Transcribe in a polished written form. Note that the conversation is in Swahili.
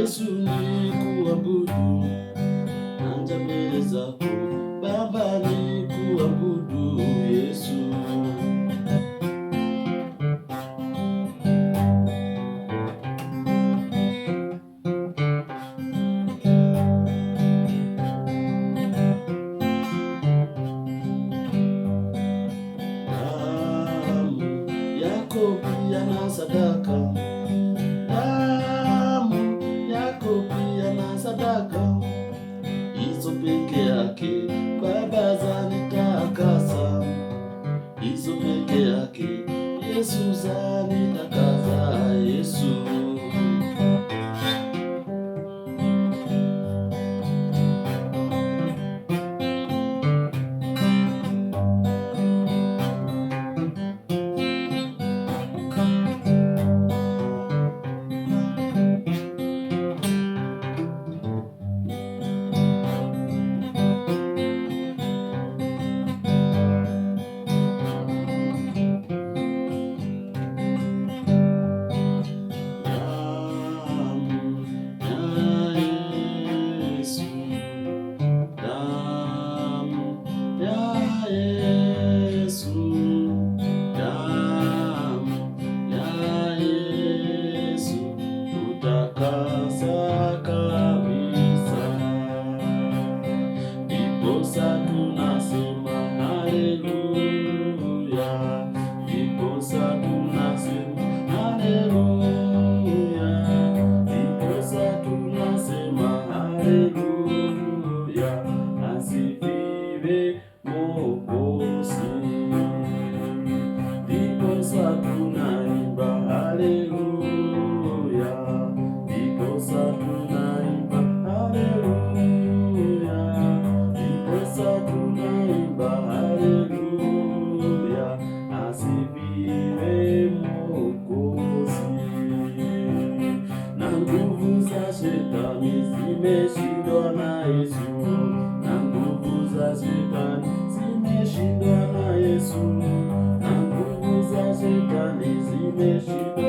Yesu ni kuabudu, nanja mbele zako Baba ni kuabudu Yesu. Yako pia na sadaka, damu yako pia na sadaka, hizo peke yake Baba zanitakasa, hizo peke yake Yesu zanitakasa Yesu. Utakasa kabisa, ndiposa tunasema haleluya, ndiposa tunasema haleluya, ndiposa tunasema haleluya, asifiwe Mwokozi, ndiposa tunaimba haleluya, ndiposa tunaimba haleluya, ndiposa tunaimba haleluya, asifiwe Mwokozi. Na nguvu za shetani zimeshindwa na Yesu, na nguvu za shetani zimeshindwa na Yesu, na nguvu za shetani zimeshindwa